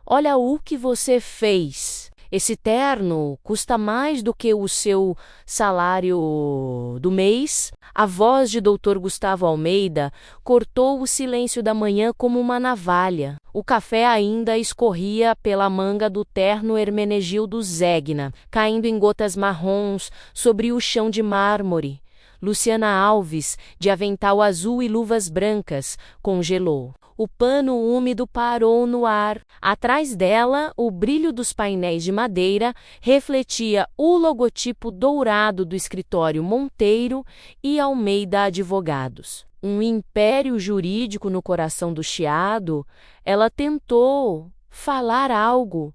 Olha o que você fez. Esse terno custa mais do que o seu salário do mês. A voz de Dr. Gustavo Almeida cortou o silêncio da manhã como uma navalha. O café ainda escorria pela manga do terno Hermenegildo Zegna, caindo em gotas marrons sobre o chão de mármore. Luciana Alves, de avental azul e luvas brancas, congelou. O pano úmido parou no ar. Atrás dela, o brilho dos painéis de madeira refletia o logotipo dourado do escritório Monteiro e Almeida Advogados. Um império jurídico no coração do Chiado, ela tentou falar algo,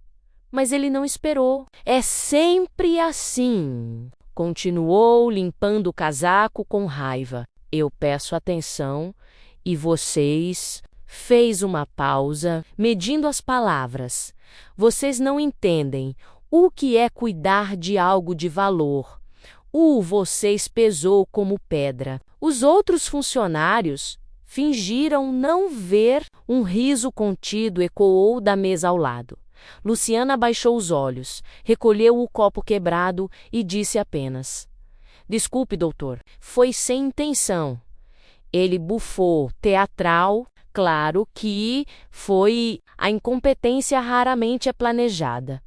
mas ele não esperou. É sempre assim. Continuou limpando o casaco com raiva. Eu peço atenção e vocês... Fez uma pausa, medindo as palavras. Vocês não entendem o que é cuidar de algo de valor. Vocês pesou como pedra. Os outros funcionários fingiram não ver. Um riso contido ecoou da mesa ao lado. Luciana baixou os olhos, recolheu o copo quebrado e disse apenas: Desculpe, doutor, foi sem intenção. Ele bufou, teatral. Claro que foi. A incompetência raramente é planejada.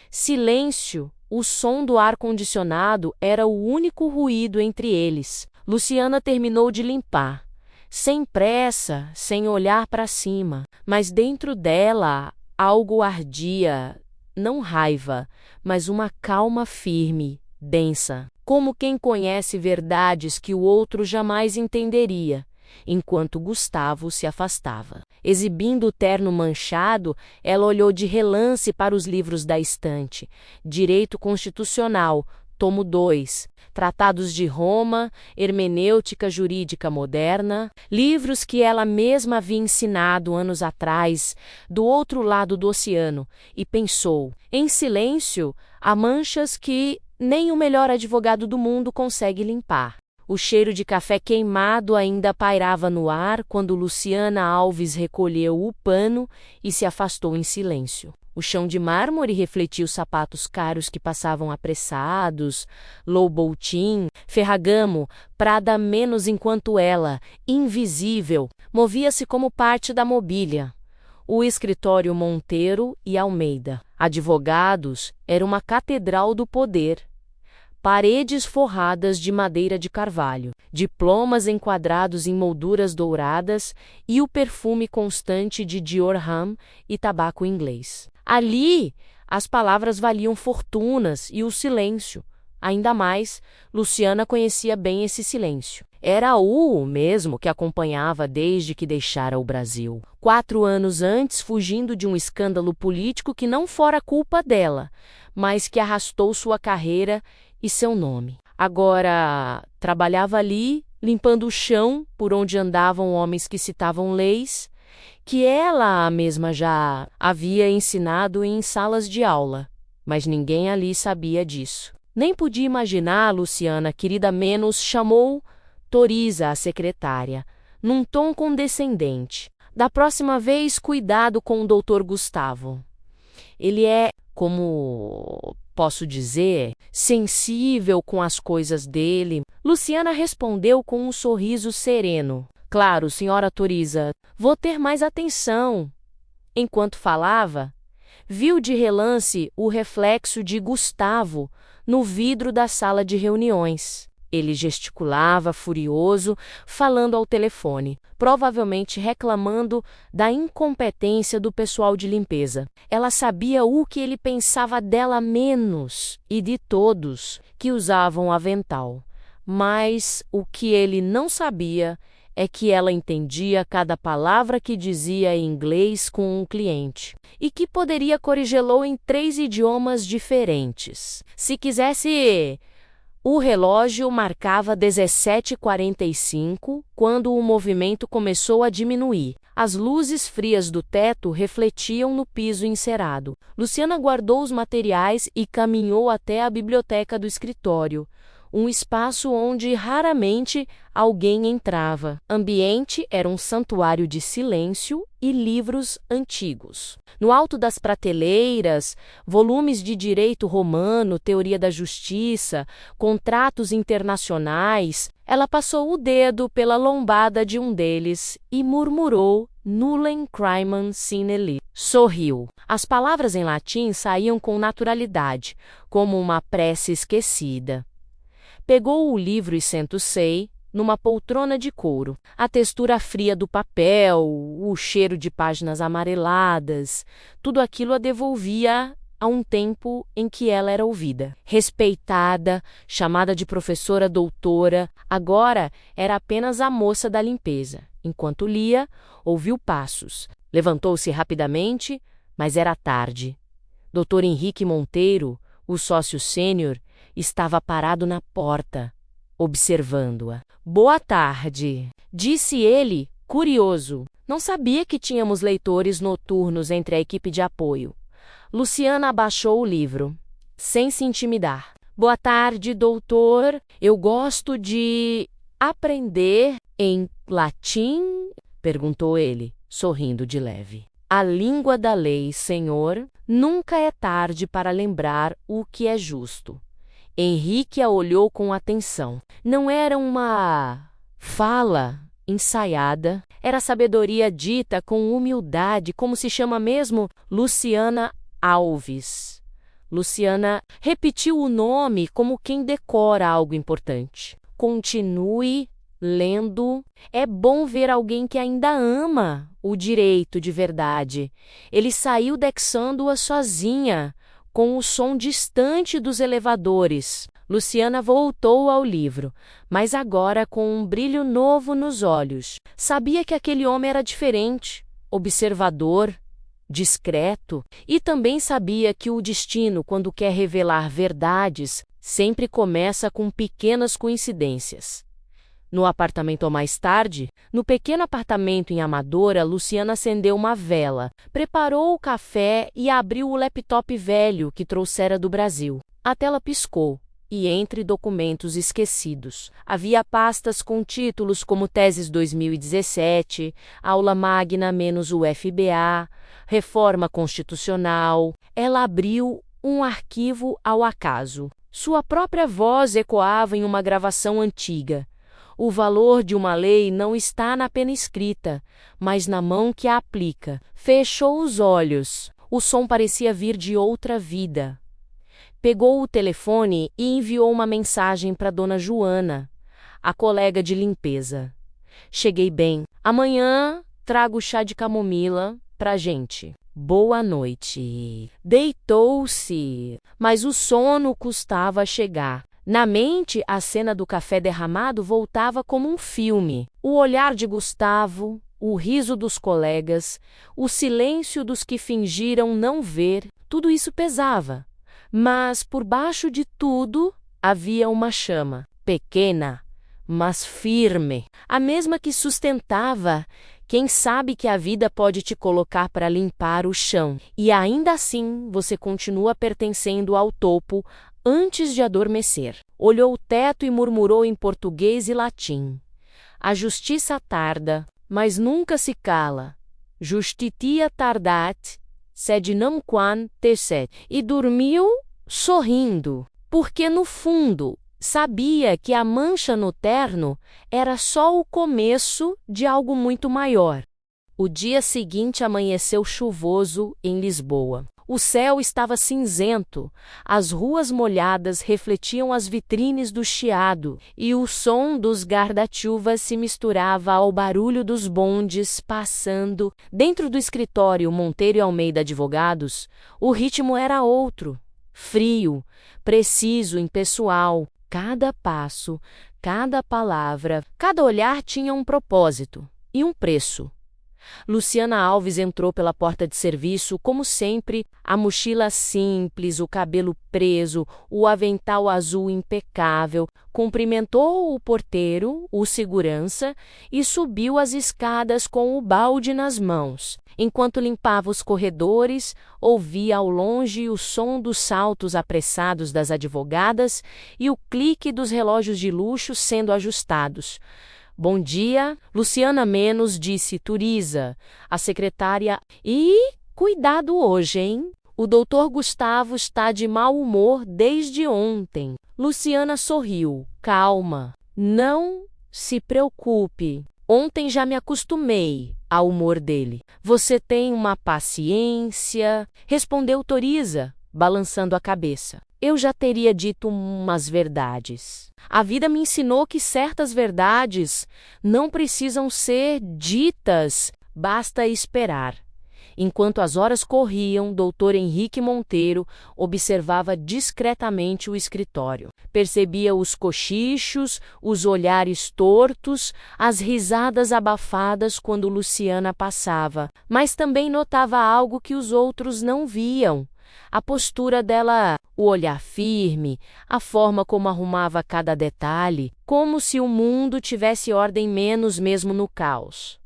Silêncio. O som do ar-condicionado era o único ruído entre eles. Luciana terminou de limpar. Sem pressa, sem olhar para cima. Mas dentro dela algo ardia. Não raiva, mas uma calma firme, densa. Como quem conhece verdades que o outro jamais entenderia. Enquanto Gustavo se afastava. Exibindo o terno manchado, ela olhou de relance para os livros da estante. Direito Constitucional, tomo 2, Tratados de Roma, Hermenêutica Jurídica Moderna, livros que ela mesma havia ensinado anos atrás, do outro lado do oceano, e pensou, em silêncio, há manchas que nem o melhor advogado do mundo consegue limpar. O cheiro de café queimado ainda pairava no ar quando Luciana Alves recolheu o pano e se afastou em silêncio. O chão de mármore refletia os sapatos caros que passavam apressados, Louboutin, Ferragamo, Prada menos enquanto ela, invisível, movia-se como parte da mobília. O escritório Monteiro e Almeida, advogados, era uma catedral do poder. Paredes forradas de madeira de carvalho, diplomas enquadrados em molduras douradas e o perfume constante de Dior Homme e tabaco inglês. Ali, as palavras valiam fortunas e o silêncio. Ainda mais, Luciana conhecia bem esse silêncio. Era o mesmo que acompanhava desde que deixara o Brasil. 4 anos antes, fugindo de um escândalo político que não fora culpa dela, mas que arrastou sua carreira e seu nome. Agora, trabalhava ali, limpando o chão por onde andavam homens que citavam leis, que ela mesma já havia ensinado em salas de aula, mas ninguém ali sabia disso. Nem podia imaginar, Luciana, querida menos, chamou Toriza, a secretária, num tom condescendente. Da próxima vez, cuidado com o Dr. Gustavo. Ele é, como posso dizer, sensível com as coisas dele. Luciana respondeu com um sorriso sereno. Claro, senhora Toriza, vou ter mais atenção. Enquanto falava, viu de relance o reflexo de Gustavo no vidro da sala de reuniões. Ele gesticulava furioso, falando ao telefone, provavelmente reclamando da incompetência do pessoal de limpeza. Ela sabia o que ele pensava dela menos e de todos que usavam avental. Mas o que ele não sabia é que ela entendia cada palavra que dizia em inglês com um cliente e que poderia corrigi-lo em 3 idiomas diferentes. Se quisesse... O relógio marcava 17h45 quando o movimento começou a diminuir. As luzes frias do teto refletiam no piso encerado. Luciana guardou os materiais e caminhou até a biblioteca do escritório. um espaço onde raramente alguém entrava. O ambiente era um santuário de silêncio e livros antigos. No alto das prateleiras, volumes de direito romano, teoria da justiça, contratos internacionais. Ela passou o dedo pela lombada de um deles e murmurou Nullum crimen sine lit. Sorriu. As palavras em latim saíam com naturalidade, como uma prece esquecida. Pegou o livro e sentou-se numa poltrona de couro. A textura fria do papel, o cheiro de páginas amareladas, tudo aquilo a devolvia a um tempo em que ela era ouvida. Respeitada, chamada de professora doutora, agora era apenas a moça da limpeza. Enquanto lia, ouviu passos. Levantou-se rapidamente, mas era tarde. Dr. Henrique Monteiro, o sócio sênior, estava parado na porta, observando-a. Boa tarde, disse ele, curioso. Não sabia que tínhamos leitores noturnos entre a equipe de apoio. Luciana abaixou o livro, sem se intimidar. Boa tarde, doutor. Eu gosto de aprender em latim? Perguntou ele, sorrindo de leve. A língua da lei, senhor, nunca é tarde para lembrar o que é justo. Henrique a olhou com atenção. Não era uma fala ensaiada, era sabedoria dita com humildade, como se chama mesmo Luciana Alves. Luciana repetiu o nome como quem decora algo importante. Continue lendo. É bom ver alguém que ainda ama o direito de verdade. Ele saiu dexando-a sozinha, com o som distante dos elevadores. Luciana voltou ao livro, mas agora com um brilho novo nos olhos. Sabia que aquele homem era diferente, observador, discreto, e também sabia que o destino, quando quer revelar verdades, sempre começa com pequenas coincidências. No apartamento mais tarde, no pequeno apartamento em Amadora, Luciana acendeu uma vela, preparou o café e abriu o laptop velho que trouxera do Brasil. A tela piscou, e entre documentos esquecidos, havia pastas com títulos como Teses 2017, Aula Magna menos UFBA, Reforma Constitucional. Ela abriu um arquivo ao acaso. Sua própria voz ecoava em uma gravação antiga. O valor de uma lei não está na pena escrita, mas na mão que a aplica. Fechou os olhos. O som parecia vir de outra vida. Pegou o telefone e enviou uma mensagem para Dona Joana, a colega de limpeza. Cheguei bem. Amanhã trago chá de camomila pra gente. Boa noite. Deitou-se, mas o sono custava a chegar. Na mente, a cena do café derramado voltava como um filme. O olhar de Gustavo, o riso dos colegas, o silêncio dos que fingiram não ver, tudo isso pesava. Mas, por baixo de tudo, havia uma chama, pequena, mas firme, a mesma que sustentava. Quem sabe que a vida pode te colocar para limpar o chão, e ainda assim você continua pertencendo ao topo, antes de adormecer. Olhou o teto e murmurou em português e latim. A justiça tarda, mas nunca se cala. Justitia tardat, sed namquam tesset. E dormiu sorrindo, porque no fundo sabia que a mancha no terno era só o começo de algo muito maior. O dia seguinte amanheceu chuvoso em Lisboa. O céu estava cinzento, as ruas molhadas refletiam as vitrines do chiado, e o som dos guarda-chuvas se misturava ao barulho dos bondes passando. Dentro do escritório Monteiro e Almeida Advogados, o ritmo era outro, frio, preciso, impessoal. Cada passo, cada palavra, cada olhar tinha um propósito e um preço. Luciana Alves entrou pela porta de serviço, como sempre, a mochila simples, o cabelo preso, o avental azul impecável, cumprimentou o porteiro, o segurança, e subiu as escadas com o balde nas mãos. Enquanto limpava os corredores, ouvia ao longe o som dos saltos apressados das advogadas e o clique dos relógios de luxo sendo ajustados. Bom dia, Luciana Menos, disse Turiza, a secretária. E cuidado hoje, hein? O doutor Gustavo está de mau humor desde ontem. Luciana sorriu. Calma, não se preocupe. Ontem já me acostumei ao humor dele. Você tem uma paciência, respondeu Turiza, balançando a cabeça. Eu já teria dito umas verdades. A vida me ensinou que certas verdades não precisam ser ditas, basta esperar. Enquanto as horas corriam, Dr. Henrique Monteiro observava discretamente o escritório. Percebia os cochichos, os olhares tortos, as risadas abafadas quando Luciana passava, mas também notava algo que os outros não viam. A postura dela, o olhar firme, a forma como arrumava cada detalhe, como se o mundo tivesse ordem menos mesmo no caos.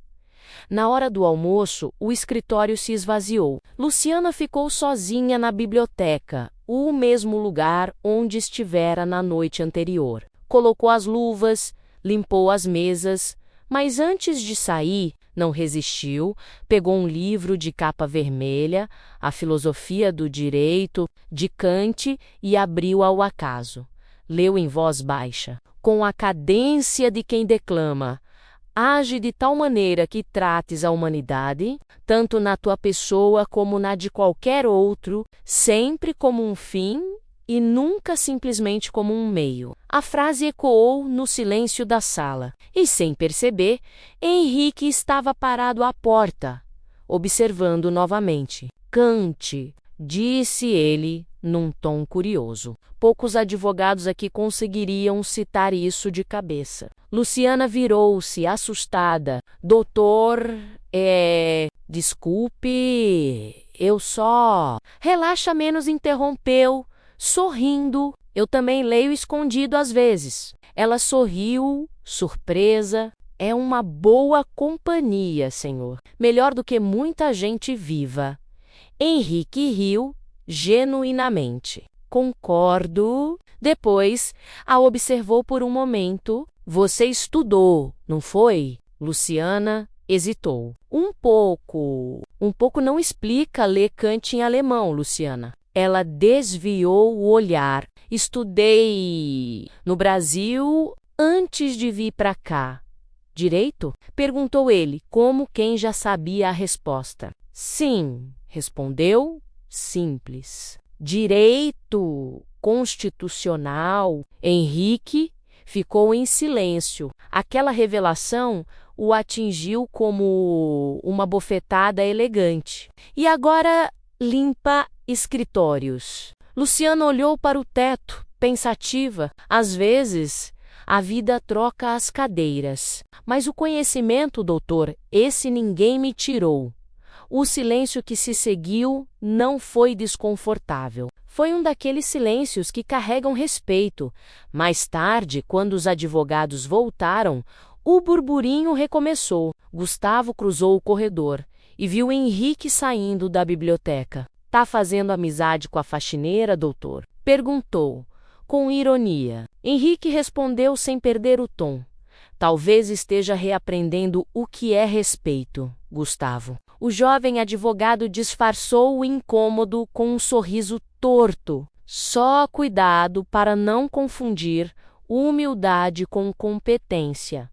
Na hora do almoço, o escritório se esvaziou. Luciana ficou sozinha na biblioteca, o mesmo lugar onde estivera na noite anterior. Colocou as luvas, limpou as mesas, mas antes de sair, não resistiu, pegou um livro de capa vermelha, A Filosofia do Direito, de Kant, e abriu ao acaso. Leu em voz baixa, com a cadência de quem declama: age de tal maneira que trates a humanidade, tanto na tua pessoa como na de qualquer outro, sempre como um fim e nunca simplesmente como um meio. A frase ecoou no silêncio da sala, e sem perceber, Henrique estava parado à porta, observando novamente. Kant, disse ele, num tom curioso. Poucos advogados aqui conseguiriam citar isso de cabeça. Luciana virou-se, assustada. Doutor, desculpe, eu só... Relaxa menos, interrompeu, sorrindo. Eu também leio escondido às vezes. Ela sorriu, surpresa. É uma boa companhia, senhor. Melhor do que muita gente viva. Henrique riu genuinamente. Concordo. Depois, a observou por um momento. Você estudou, não foi? Luciana hesitou. Um pouco. Um pouco não explica ler Kant em alemão, Luciana. Ela desviou o olhar. Estudei no Brasil antes de vir para cá. Direito? Perguntou ele, como quem já sabia a resposta. Sim, respondeu, simples. Direito constitucional. Henrique ficou em silêncio. Aquela revelação o atingiu como uma bofetada elegante. E agora limpa escritórios. Luciana olhou para o teto, pensativa. Às vezes, a vida troca as cadeiras. Mas o conhecimento, doutor, esse ninguém me tirou. O silêncio que se seguiu não foi desconfortável. Foi um daqueles silêncios que carregam respeito. Mais tarde, quando os advogados voltaram, o burburinho recomeçou. Gustavo cruzou o corredor e viu Henrique saindo da biblioteca. Tá fazendo amizade com a faxineira, doutor? Perguntou, com ironia. Henrique respondeu sem perder o tom. Talvez esteja reaprendendo o que é respeito, Gustavo. O jovem advogado disfarçou o incômodo com um sorriso torto. Só cuidado para não confundir humildade com competência.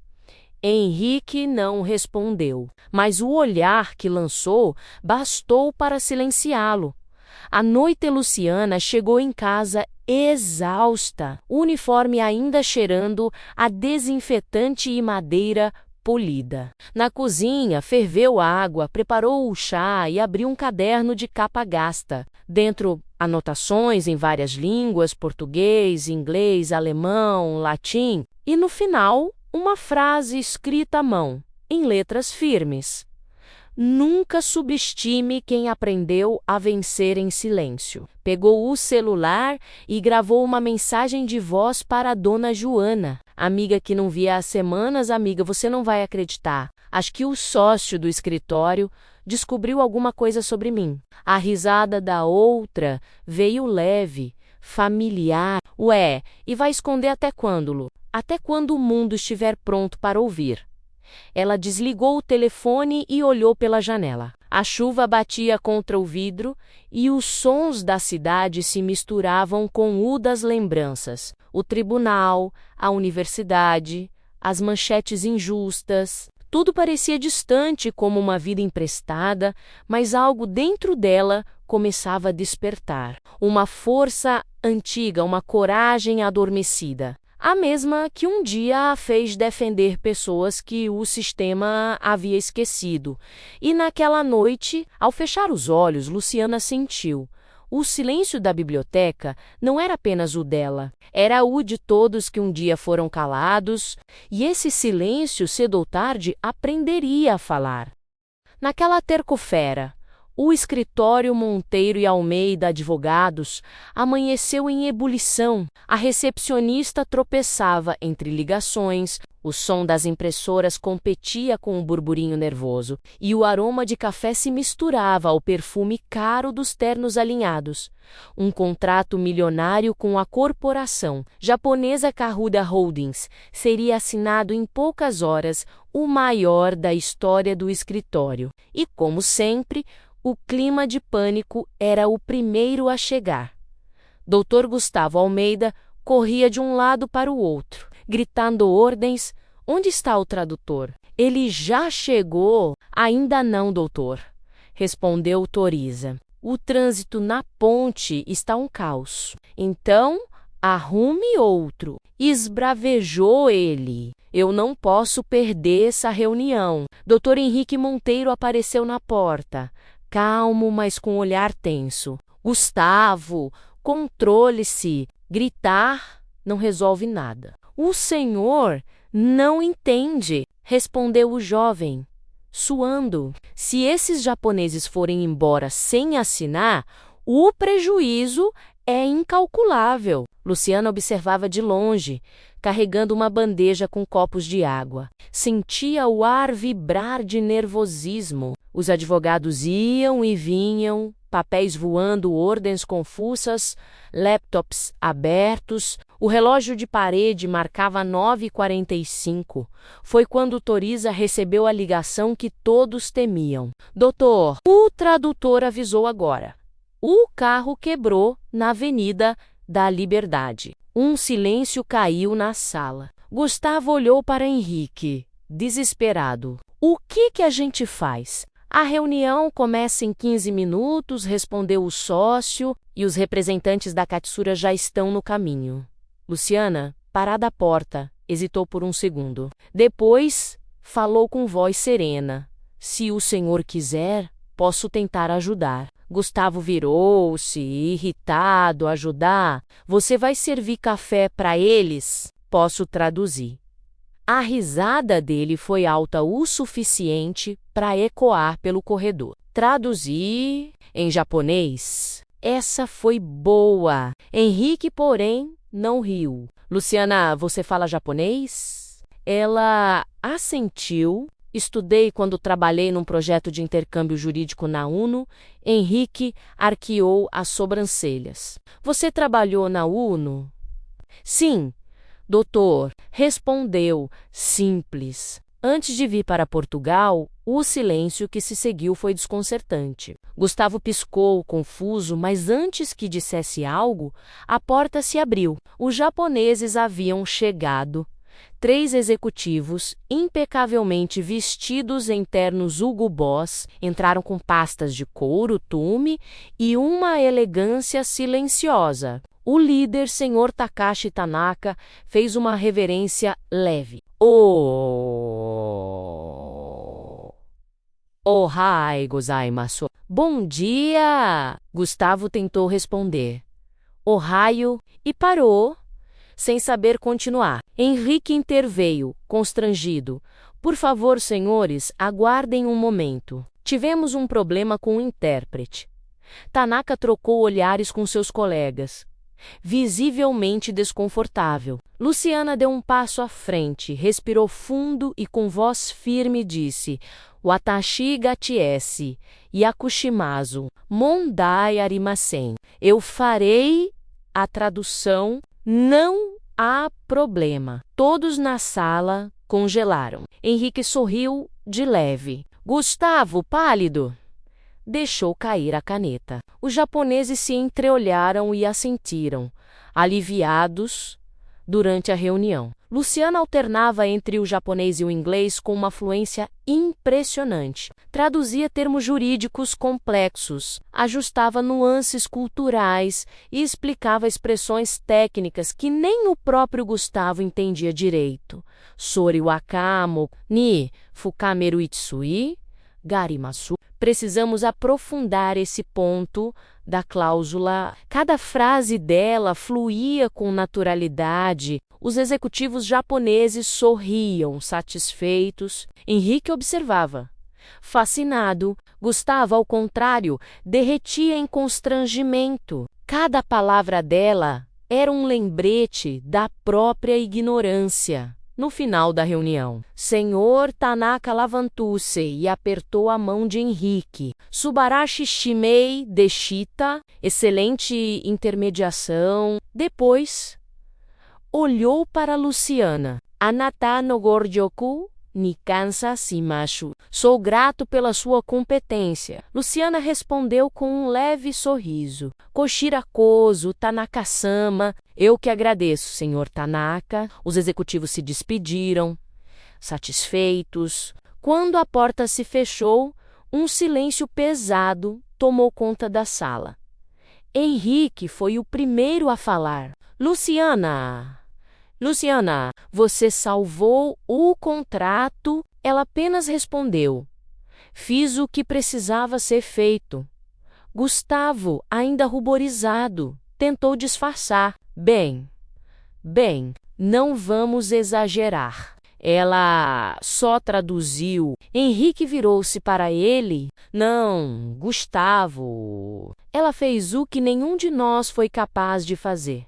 Henrique não respondeu, mas o olhar que lançou bastou para silenciá-lo. À noite, Luciana chegou em casa exausta, o uniforme ainda cheirando a desinfetante e madeira polida. Na cozinha, ferveu água, preparou o chá e abriu um caderno de capa gasta. Dentro, anotações em várias línguas, português, inglês, alemão, latim, e no final, uma frase escrita à mão, em letras firmes. Nunca subestime quem aprendeu a vencer em silêncio. Pegou o celular e gravou uma mensagem de voz para a dona Joana. Amiga que não via há semanas, amiga, você não vai acreditar. Acho que o sócio do escritório descobriu alguma coisa sobre mim. A risada da outra veio leve, familiar. Ué, e vai esconder até quando, Lu? Até quando o mundo estiver pronto para ouvir. Ela desligou o telefone e olhou pela janela. A chuva batia contra o vidro e os sons da cidade se misturavam com o das lembranças. O tribunal, a universidade, as manchetes injustas. Tudo parecia distante como uma vida emprestada, mas algo dentro dela começava a despertar. Uma força antiga, uma coragem adormecida. A mesma que um dia a fez defender pessoas que o sistema havia esquecido. E naquela noite, ao fechar os olhos, Luciana sentiu. O silêncio da biblioteca não era apenas o dela, era o de todos que um dia foram calados, e esse silêncio, cedo ou tarde, aprenderia a falar. Naquela terça-feira, o escritório Monteiro e Almeida Advogados amanheceu em ebulição. A recepcionista tropeçava entre ligações, o som das impressoras competia com o burburinho nervoso, e o aroma de café se misturava ao perfume caro dos ternos alinhados. Um contrato milionário com a corporação japonesa Karuda Holdings seria assinado em poucas horas, o maior da história do escritório. E, como sempre, o clima de pânico era o primeiro a chegar. Dr. Gustavo Almeida corria de um lado para o outro, gritando ordens. Onde está o tradutor? Ele já chegou? Ainda não, doutor, respondeu Toriza. O trânsito na ponte está um caos. Então, arrume outro. Esbravejou ele. Eu não posso perder essa reunião. Dr. Henrique Monteiro apareceu na porta. Calmo, mas com olhar tenso. Gustavo, controle-se. Gritar não resolve nada. O senhor não entende, respondeu o jovem, suando. Se esses japoneses forem embora sem assinar, o prejuízo é incalculável. Luciana observava de longe, carregando uma bandeja com copos de água. Sentia o ar vibrar de nervosismo. Os advogados iam e vinham, papéis voando, ordens confusas, laptops abertos. O relógio de parede marcava 9h45. Foi quando Toriza recebeu a ligação que todos temiam. Doutor, o tradutor avisou agora. O carro quebrou na Avenida da Liberdade. Um silêncio caiu na sala. Gustavo olhou para Henrique, desesperado. O que a gente faz? A reunião começa em 15 minutos, respondeu o sócio, e os representantes da Katsura já estão no caminho. Luciana, parada à porta, hesitou por um segundo. Depois, falou com voz serena. Se o senhor quiser, posso tentar ajudar. Gustavo virou-se, irritado. Ajudar? Você vai servir café para eles? Posso traduzir. A risada dele foi alta o suficiente para ecoar pelo corredor. Traduzir em japonês. Essa foi boa. Henrique, porém, não riu. Luciana, você fala japonês? Ela assentiu. Estudei quando trabalhei num projeto de intercâmbio jurídico na UNO. Henrique arqueou as sobrancelhas. Você trabalhou na UNO? Sim, doutor, respondeu, simples. Antes de vir para Portugal, o silêncio que se seguiu foi desconcertante. Gustavo piscou, confuso, mas antes que dissesse algo, a porta se abriu. Os japoneses haviam chegado. 3 executivos, impecavelmente vestidos em ternos Hugo Boss, entraram com pastas de couro, tume e uma elegância silenciosa. O líder, Sr. Takashi Tanaka, fez uma reverência leve. Ohai gozaimasu. Bom dia! Gustavo tentou responder. Ohio, e parou, sem saber continuar. Henrique interveio, constrangido. Por favor, senhores, aguardem um momento. Tivemos um problema com o intérprete. Tanaka trocou olhares com seus colegas, visivelmente desconfortável. Luciana deu um passo à frente, respirou fundo e com voz firme disse: Watashi ga chiesi, yakushimasu, mondai arimasen. Eu farei a tradução, não há problema. Todos na sala congelaram. Henrique sorriu de leve. Gustavo, pálido, deixou cair a caneta. Os japoneses se entreolharam e assentiram, aliviados, durante a reunião. Luciana alternava entre o japonês e o inglês com uma fluência impressionante. Traduzia termos jurídicos complexos, ajustava nuances culturais e explicava expressões técnicas que nem o próprio Gustavo entendia direito. Sori wakamo ni fukameru itsui garimasu. Precisamos aprofundar esse ponto da cláusula. Cada frase dela fluía com naturalidade. Os executivos japoneses sorriam, satisfeitos. Henrique observava. Fascinado, Gustavo, ao contrário, derretia em constrangimento. Cada palavra dela era um lembrete da própria ignorância. No final da reunião, Senhor Tanaka levantou-se e apertou a mão de Henrique. Subarashi Shimei Deshita, excelente intermediação. Depois, olhou para Luciana. Anata no gorjoku ni kansa shimashu. Sou grato pela sua competência. Luciana respondeu com um leve sorriso. Koshira Kozo, Tanaka-sama. Eu que agradeço, senhor Tanaka. Os executivos se despediram, satisfeitos. Quando a porta se fechou, um silêncio pesado tomou conta da sala. Henrique foi o primeiro a falar. Luciana, você salvou o contrato? Ela apenas respondeu. Fiz o que precisava ser feito. Gustavo, ainda ruborizado, tentou disfarçar. Bem, não vamos exagerar. Ela só traduziu. Henrique virou-se para ele. Não, Gustavo. Ela fez o que nenhum de nós foi capaz de fazer.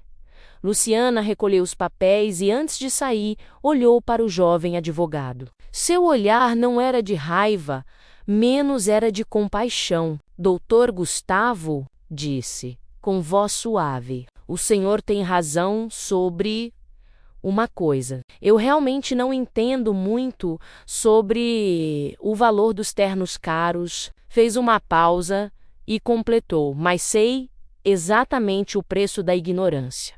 Luciana recolheu os papéis e, antes de sair, olhou para o jovem advogado. Seu olhar não era de raiva, menos era de compaixão. Doutor Gustavo, disse, com voz suave, o senhor tem razão sobre uma coisa. Eu realmente não entendo muito sobre o valor dos ternos caros. Fez uma pausa e completou, mas sei exatamente o preço da ignorância.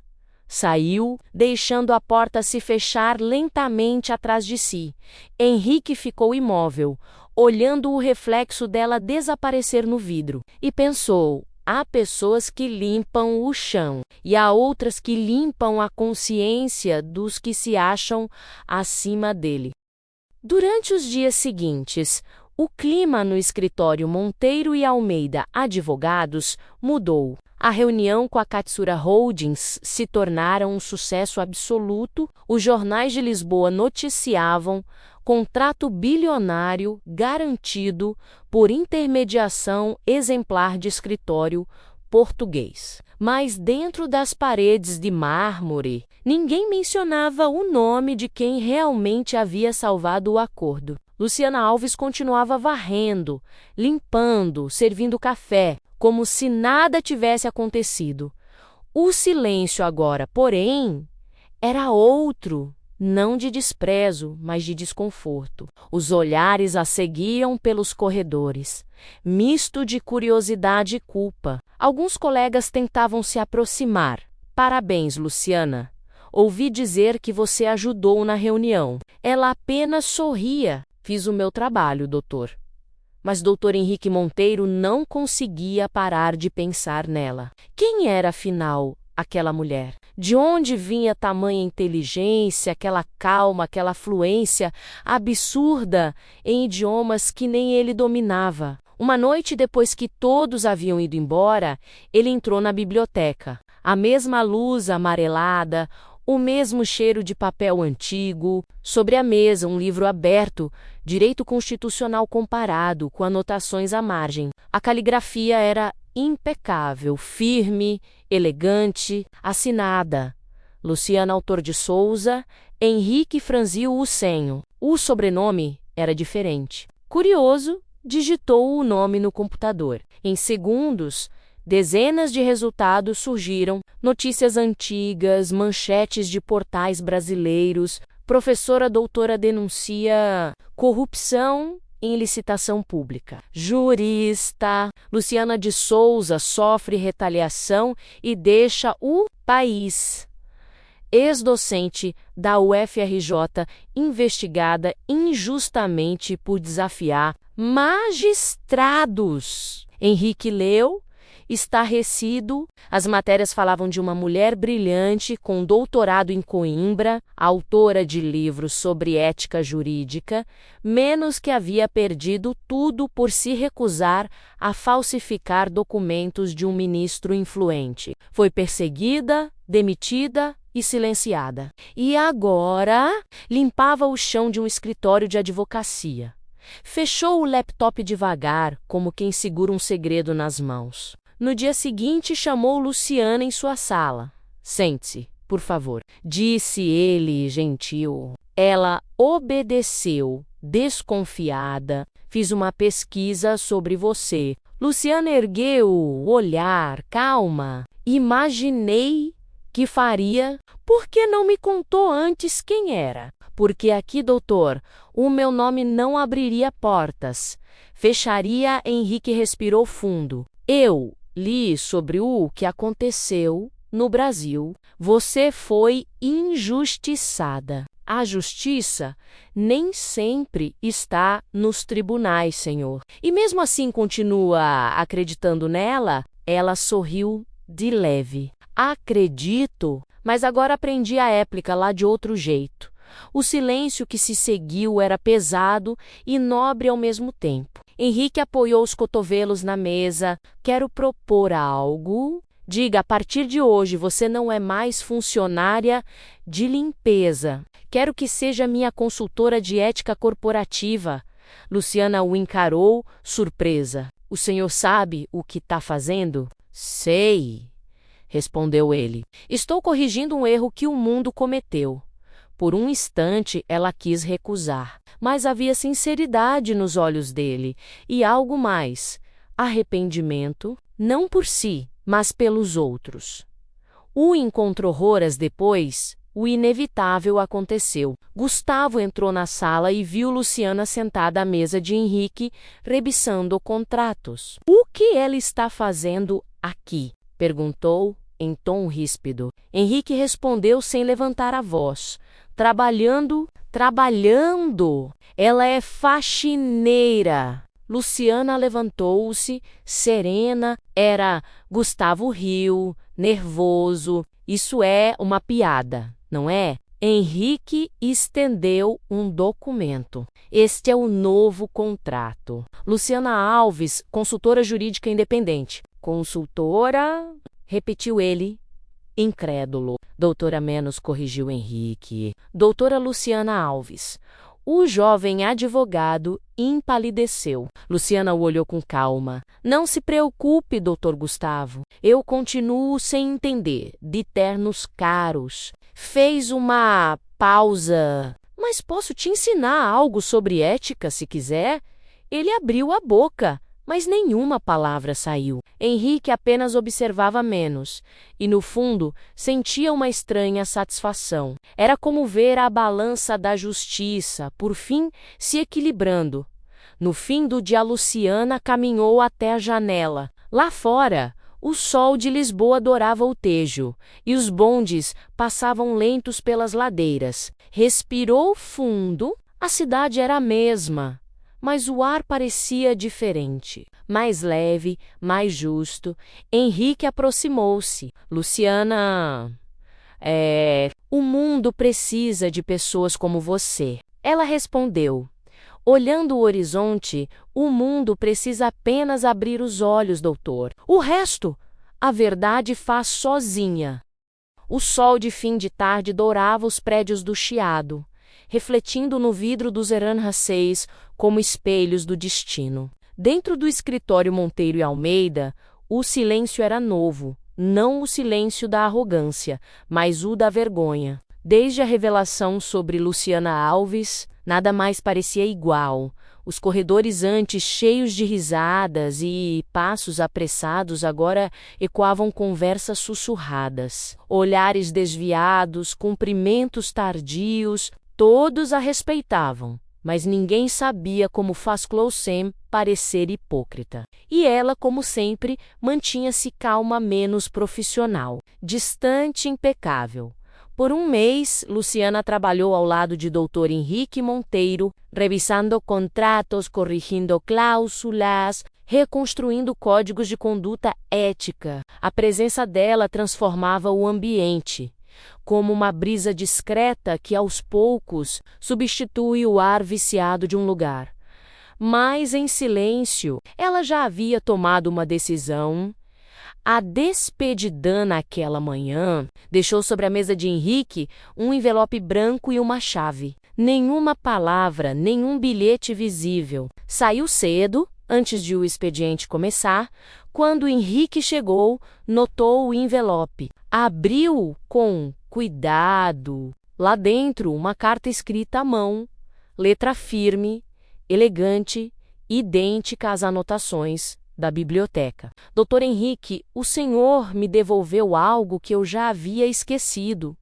Saiu, deixando a porta se fechar lentamente atrás de si. Henrique ficou imóvel, olhando o reflexo dela desaparecer no vidro, e pensou: há pessoas que limpam o chão, e há outras que limpam a consciência dos que se acham acima dele. Durante os dias seguintes, o clima no escritório Monteiro e Almeida Advogados mudou. A reunião com a Katsura Holdings se tornara um sucesso absoluto. Os jornais de Lisboa noticiavam contrato bilionário garantido por intermediação exemplar de escritório português. Mas dentro das paredes de mármore, ninguém mencionava o nome de quem realmente havia salvado o acordo. Luciana Alves continuava varrendo, limpando, servindo café, como se nada tivesse acontecido. O silêncio agora, porém, era outro, não de desprezo, mas de desconforto. Os olhares a seguiam pelos corredores, misto de curiosidade e culpa. Alguns colegas tentavam se aproximar. Parabéns, Luciana. Ouvi dizer que você ajudou na reunião. Ela apenas sorria. Fiz o meu trabalho, doutor. Mas Dr. Henrique Monteiro não conseguia parar de pensar nela. Quem era, afinal, aquela mulher? De onde vinha tamanha inteligência, aquela calma, aquela fluência absurda em idiomas que nem ele dominava? Uma noite depois que todos haviam ido embora, ele entrou na biblioteca. A mesma luz amarelada, O mesmo cheiro de papel antigo, sobre a mesa um livro aberto, Direito Constitucional Comparado, com anotações à margem. A caligrafia era impecável, firme, elegante, assinada. Luciana Autor de Souza. Henrique franziu o senho. O sobrenome era diferente. Curioso, digitou o nome no computador. Em segundos, dezenas de resultados surgiram, notícias antigas, manchetes de portais brasileiros, professora doutora denuncia corrupção em licitação pública. Jurista, Luciana de Souza sofre retaliação e deixa o país. Ex-docente da UFRJ investigada injustamente por desafiar magistrados. Henrique leu, estarrecido. As matérias falavam de uma mulher brilhante com doutorado em Coimbra, autora de livros sobre ética jurídica, menos que havia perdido tudo por se recusar a falsificar documentos de um ministro influente. Foi perseguida, demitida e silenciada. E agora limpava o chão de um escritório de advocacia. Fechou o laptop devagar, como quem segura um segredo nas mãos. No dia seguinte, chamou Luciana em sua sala. Sente-se, por favor, disse ele, gentil. Ela obedeceu, desconfiada. Fiz uma pesquisa sobre você. Luciana ergueu o olhar, calma. Imaginei que faria. Por que não me contou antes quem era? Porque aqui, doutor, o meu nome não abriria portas. Fecharia. Henrique respirou fundo. Eu li sobre o que aconteceu no Brasil. Você foi injustiçada. A justiça nem sempre está nos tribunais, senhor. E mesmo assim continua acreditando nela? Ela sorriu de leve. Acredito, mas agora aprendi a réplica lá de outro jeito. O silêncio que se seguiu era pesado e nobre ao mesmo tempo. Henrique apoiou os cotovelos na mesa. Quero propor algo. Diga, a partir de hoje você não é mais funcionária de limpeza. Quero que seja minha consultora de ética corporativa. Luciana o encarou, surpresa. O senhor sabe o que está fazendo? Sei, respondeu ele. Estou corrigindo um erro que o mundo cometeu. Por um instante ela quis recusar, mas havia sinceridade nos olhos dele e algo mais, arrependimento, não por si, mas pelos outros. O encontrou horas depois. O inevitável aconteceu. Gustavo entrou na sala e viu Luciana sentada à mesa de Henrique, revisando contratos. O que ela está fazendo aqui? Perguntou, em tom ríspido. Henrique respondeu sem levantar a voz. Trabalhando. Ela é faxineira. Luciana levantou-se, serena. Gustavo riu, nervoso. Isso é uma piada, não é? Henrique estendeu um documento. Este é o novo contrato. Luciana Alves, consultora jurídica independente. Consultora? Repetiu ele, incrédulo. Doutora Menos, corrigiu Henrique. Doutora Luciana Alves. O jovem advogado empalideceu. Luciana o olhou com calma. Não se preocupe, doutor Gustavo. Eu continuo sem entender. De ternos caros. Fez uma pausa. Mas posso te ensinar algo sobre ética, se quiser? Ele abriu a boca, mas nenhuma palavra saiu. Henrique apenas observava menos, e no fundo sentia uma estranha satisfação. Era como ver a balança da justiça, por fim, se equilibrando. No fim do dia, Luciana caminhou até a janela. Lá fora, o sol de Lisboa dourava o Tejo, e os bondes passavam lentos pelas ladeiras. Respirou fundo. A cidade era a mesma, mas o ar parecia diferente, mais leve, mais justo. Henrique aproximou-se. Luciana, o mundo precisa de pessoas como você. Ela respondeu. Olhando o horizonte, o mundo precisa apenas abrir os olhos, doutor. O resto, a verdade faz sozinha. O sol de fim de tarde dourava os prédios do Chiado, refletindo no vidro dos Herrânraceis como espelhos do destino. Dentro do escritório Monteiro e Almeida, o silêncio era novo, não o silêncio da arrogância, mas o da vergonha. Desde a revelação sobre Luciana Alves, nada mais parecia igual. Os corredores antes cheios de risadas e passos apressados agora ecoavam conversas sussurradas. Olhares desviados, cumprimentos tardios, todos a respeitavam, mas ninguém sabia como faz Clousen parecer hipócrita. E ela, como sempre, mantinha-se calma, menos profissional, distante, impecável. Por um mês, Luciana trabalhou ao lado de Dr. Henrique Monteiro, revisando contratos, corrigindo cláusulas, reconstruindo códigos de conduta ética. A presença dela transformava o ambiente, como uma brisa discreta que, aos poucos, substitui o ar viciado de um lugar. Mas, em silêncio, ela já havia tomado uma decisão. A despedidã naquela manhã deixou sobre a mesa de Henrique um envelope branco e uma chave. Nenhuma palavra, nenhum bilhete visível. Saiu cedo, antes de o expediente começar. Quando Henrique chegou, notou o envelope. Abriu com cuidado. Lá dentro, uma carta escrita à mão, letra firme, elegante, idêntica às anotações da biblioteca. Dr. Henrique, o senhor me devolveu algo que eu já havia esquecido.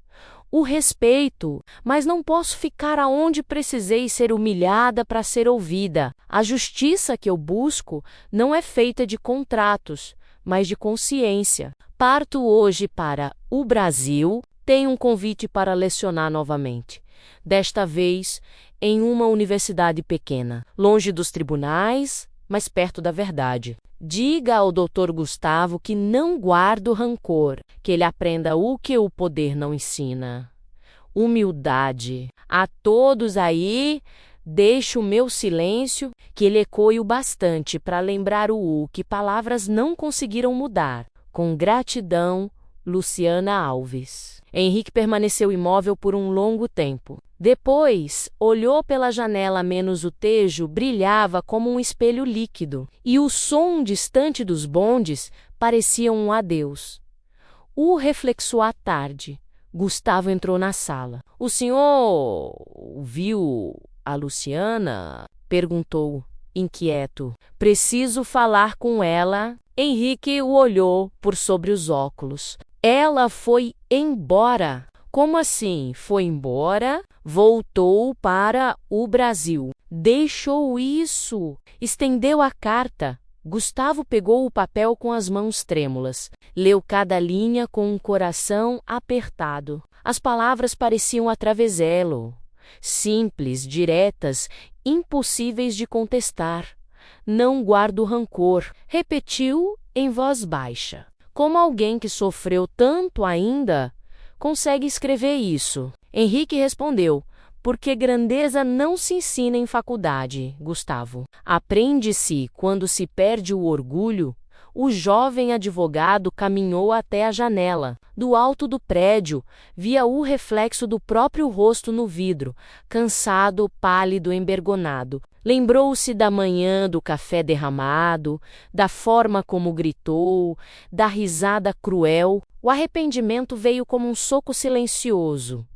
O respeito, mas não posso ficar aonde precisei ser humilhada para ser ouvida. A justiça que eu busco não é feita de contratos, mas de consciência. Parto hoje para o Brasil, tenho um convite para lecionar novamente. Desta vez, em uma universidade pequena, longe dos tribunais, mas perto da verdade. Diga ao Dr. Gustavo que não guardo rancor, que ele aprenda o que o poder não ensina. Humildade. A todos aí, deixo o meu silêncio, que ele ecoe o bastante para lembrar o que palavras não conseguiram mudar. Com gratidão, Luciana Alves. Henrique permaneceu imóvel por um longo tempo. Depois, olhou pela janela, menos o tejo brilhava como um espelho líquido, e o som distante dos bondes parecia um adeus. O reflexo à tarde. Gustavo entrou na sala. — O senhor viu a Luciana? Perguntou, inquieto. — Preciso falar com ela. Henrique o olhou por sobre os óculos. — Ela foi embora. — Como assim? Foi embora? Voltou para o Brasil. Deixou isso. Estendeu a carta. Gustavo pegou o papel com as mãos trêmulas. Leu cada linha com um coração apertado. As palavras pareciam atravessá-lo. Simples, diretas, impossíveis de contestar. Não guardo rancor. Repetiu em voz baixa. Como alguém que sofreu tanto ainda consegue escrever isso? Henrique respondeu: porque grandeza não se ensina em faculdade, Gustavo. Aprende-se quando se perde o orgulho. O jovem advogado caminhou até a janela. Do alto do prédio, via o reflexo do próprio rosto no vidro, cansado, pálido, envergonhado. Lembrou-se da manhã do café derramado, da forma como gritou, da risada cruel. O arrependimento veio como um soco silencioso.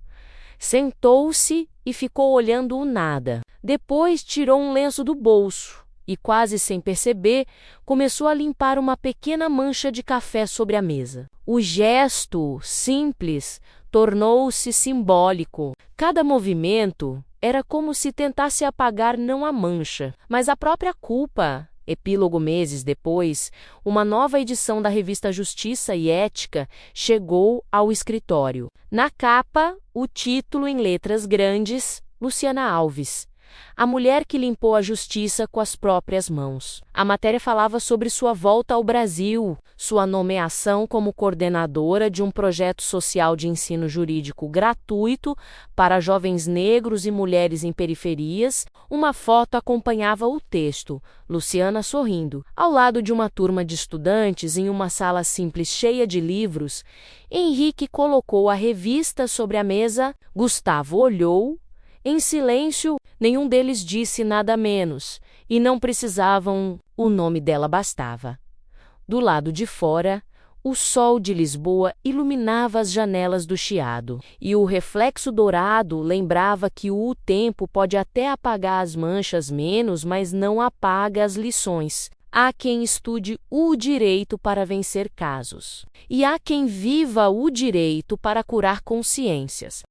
Sentou-se e ficou olhando o nada. Depois tirou um lenço do bolso e, quase sem perceber, começou a limpar uma pequena mancha de café sobre a mesa. O gesto, simples, tornou-se simbólico. Cada movimento era como se tentasse apagar não a mancha, mas a própria culpa. Epílogo. Meses depois, uma nova edição da revista Justiça e Ética chegou ao escritório. Na capa, o título em letras grandes: Luciana Alves. A mulher que limpou a justiça com as próprias mãos. A matéria falava sobre sua volta ao Brasil, sua nomeação como coordenadora de um projeto social de ensino jurídico gratuito para jovens negros e mulheres em periferias. Uma foto acompanhava o texto, Luciana sorrindo, ao lado de uma turma de estudantes em uma sala simples cheia de livros. Henrique colocou a revista sobre a mesa. Gustavo olhou. Em silêncio, nenhum deles disse nada menos, e não precisavam, o nome dela bastava. Do lado de fora, o sol de Lisboa iluminava as janelas do Chiado, e o reflexo dourado lembrava que o tempo pode até apagar as manchas menos, mas não apaga as lições. Há quem estude o direito para vencer casos, e há quem viva o direito para curar consciências.